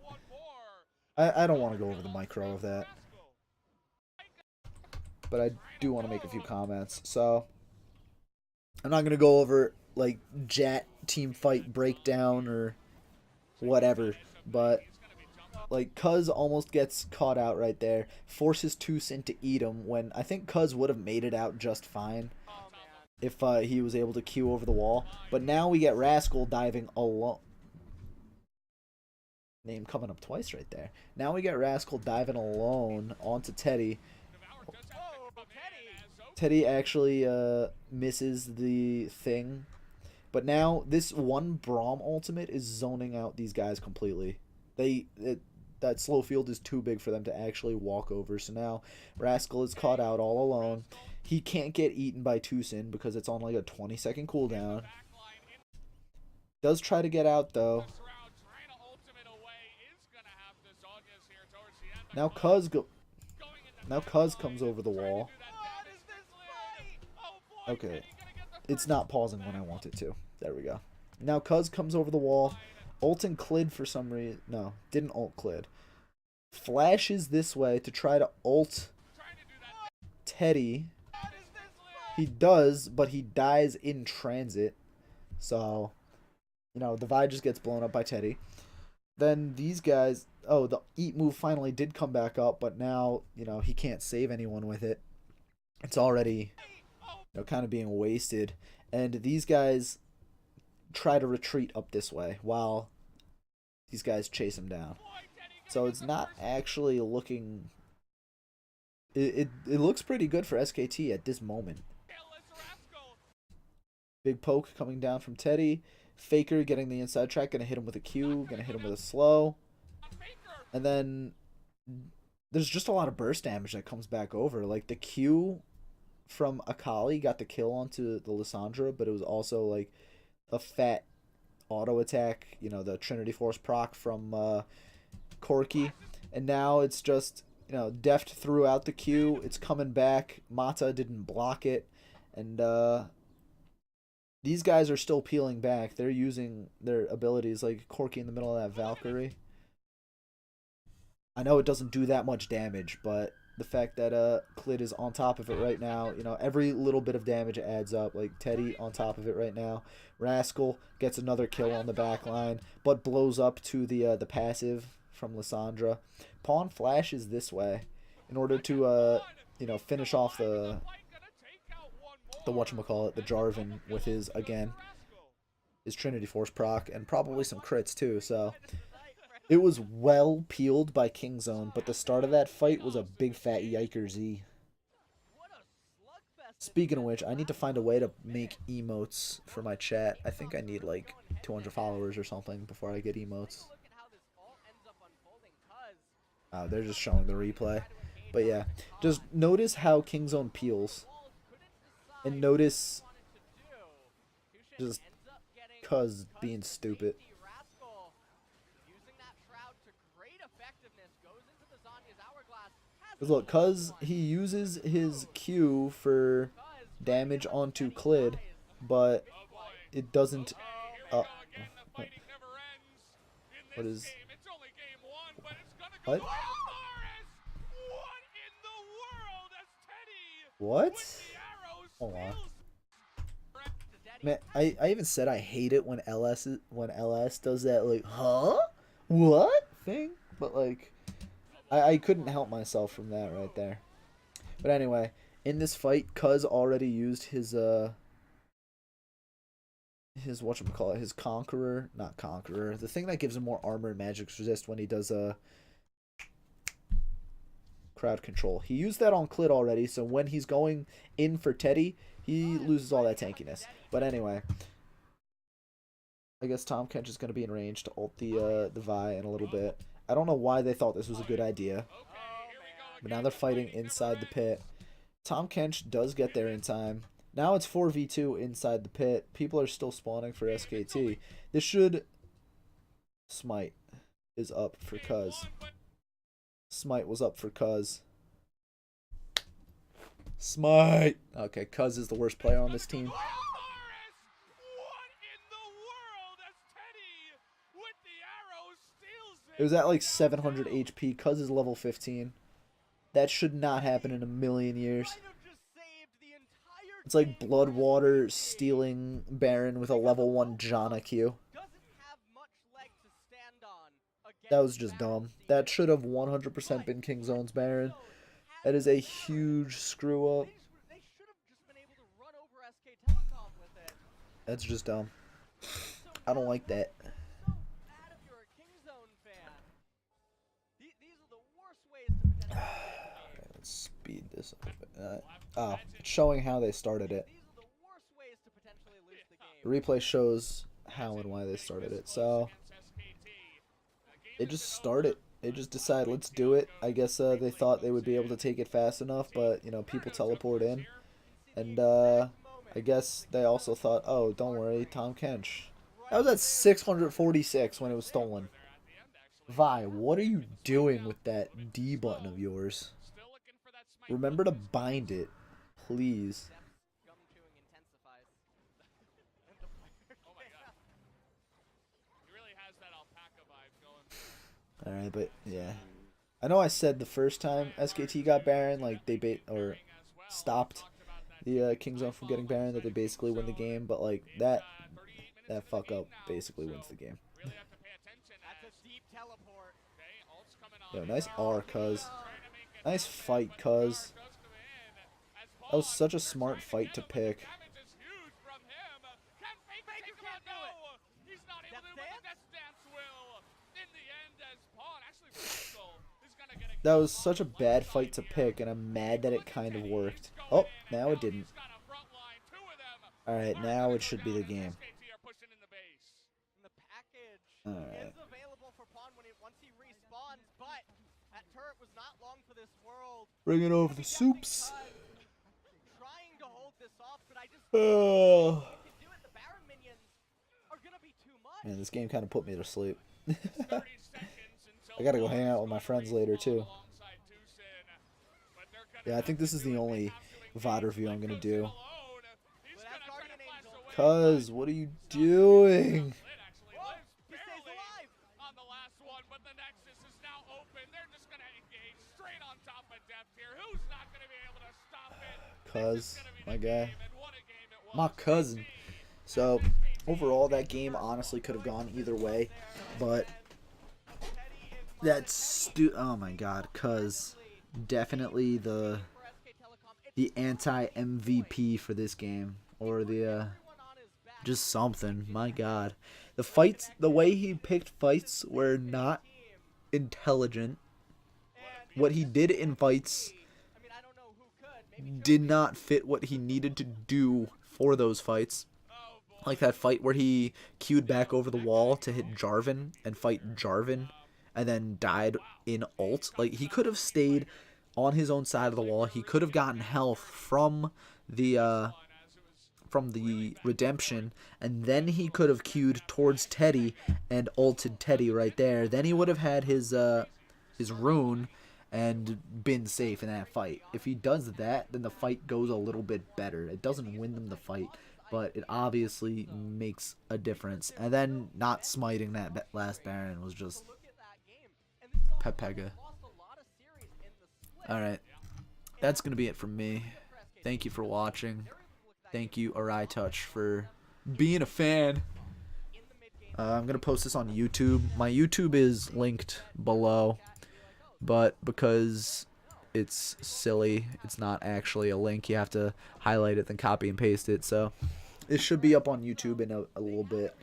I don't want to go over the micro of that. But I do want to make a few comments. So, I'm not going to go over, like, Jat team fight breakdown or whatever. But, like, Cuz almost gets caught out right there. Forces Tucson to eat him when I think Cuz would have made it out just fine if he was able to Q over the wall. But now we get Rascal diving alone. Name coming up twice right there. Now we get Rascal diving alone onto Teddy. Teddy actually misses the thing. But now this one Braum ultimate is zoning out these guys completely. That slow field is too big for them to actually walk over. So now Rascal is caught out all alone. He can't get eaten by Tucson because it's on like a 20-second cooldown. Does try to get out though. Now Cuz comes over the wall. Okay. It's not pausing when I want it to. There we go. Now Cuz comes over the wall. Ult and Clid for some reason. No, didn't ult Clid. Flashes this way to try to ult Teddy. He does, but he dies in transit. So, you know, the Vi just gets blown up by Teddy. then these guys, oh, the eat move finally did come back up, but now, he can't save anyone with it. It's already, kind of being wasted. And these guys try to retreat up this way while these guys chase him down. So it's not actually looking... It looks pretty good for SKT at this moment. Big poke coming down from Teddy. Faker getting the inside track. Gonna hit him with a Q. Gonna hit him with a slow. And then there's just a lot of burst damage that comes back over. Like the Q from Akali got the kill onto the Lissandra, but it was also like a fat auto attack. The Trinity Force proc from Corki. And now it's just, Deft threw out the Q. It's coming back. Mata didn't block it. And these guys are still peeling back. They're using their abilities, like Corki in the middle of that Valkyrie. I know it doesn't do that much damage, but the fact that Clid is on top of it right now, every little bit of damage adds up. Like Teddy on top of it right now. Rascal gets another kill on the back line, but blows up to the passive from Lissandra. Pawn flashes this way in order to finish off the whatchamacallit, the Jarvan with his Trinity Force proc and probably some crits too. So it was well peeled by Kingzone, but the start of that fight was a big fat yikersy. Speaking of which, I need to find a way to make emotes for my chat. I think I need like 200 followers or something before I get emotes. Oh, they're just showing the replay. But yeah, just notice how Kingzone peels. And notice just Cuz being stupid. Because look, Cuz he uses his Q for damage onto Clid, but it doesn't... what is... What? What? Hold on. Man, I even said I hate it when LS does that like what thing, but like I couldn't help myself from that right there. But anyway, in this fight, Cuz already used his whatchamacallit, his Conqueror, not Conqueror, the thing that gives him more armor and magic resist when he does crowd control. He used that on Clid already, so when he's going in for Teddy, he loses all that tankiness. But anyway, I guess Tahm Kench is going to be in range to ult the Vi in a little bit. I don't know why they thought this was a good idea, but now they're fighting inside the pit. Tahm Kench does get there in time. Now it's 4v2 inside the pit. People are still spawning for SKT. This should... Smite is up for Cuz. Smite was up for Cuz. Smite! Okay, Cuz is the worst player on this team. It was at like 700 HP. Cuz is level 15. That should not happen in a million years. It's like Bloodwater stealing Baron with a level 1 Janna Q. That was just dumb. That should have 100% been Kingzone's Baron. That is a huge screw up. That's just dumb. I don't like that. Let's speed this up a bit. It's showing how they started it. The replay shows how and why they started it. So they just started. They just decided, let's do it. I guess they thought they would be able to take it fast enough, but people teleport in, and I guess they also thought, oh, don't worry, Tahm Kench. That was at 646 when it was stolen. Vi, what are you doing with that D button of yours? Remember to bind it, please. Alright, but yeah. I know I said the first time SKT got Baron, like they stopped the Kingzone from getting Baron, that they basically win the game, but like that fuck up basically wins the game. Yo, nice R, cuz. Nice fight, cuz. That was such a smart fight to pick. That was such a bad fight to pick, and I'm mad that it kind of worked. Oh, now it didn't. Alright, now it should be the game. The package Alright. is available for Pawn once he respawns, but that turret was not long for this world. Bring it over the soups. Trying to hold this off, but I just Oh. can do it. The Baron minions are gonna be too much. Man, this game kind of put me to sleep. I gotta go hang out with my friends later, too. Yeah, I think this is the only VOD review I'm gonna do. Cuz, what are you doing? He stays alive. On the last one, but the Nexus is now open. They're just gonna engage straight on top of Depth here. Who's not gonna be able to stop it? Cuz, my guy. My cousin. So, overall, that game honestly could have gone either way, but that's oh my god, cuz definitely the anti-MVP for this game, or the just something. My god, the fights, the way he picked fights were not intelligent. What he did in fights did not fit what he needed to do for those fights. Like that fight where he queued back over the wall to hit Jarvan and fight Jarvan and then died in ult. Like, he could have stayed on his own side of the wall. He could have gotten health from the redemption, and then he could have queued towards Teddy and ulted Teddy right there. Then he would have had his rune and been safe in that fight. If he does that, then the fight goes a little bit better. It doesn't win them the fight, but it obviously makes a difference. And then not smiting that last Baron was just Pepega. Alright, that's going to be it from me. Thank you for watching. Thank you, Arai Touch, for being a fan. I'm going to post this on YouTube. My YouTube is linked below, but because it's silly, it's not actually a link. You have to highlight it, then copy and paste it. So it should be up on YouTube in a little bit.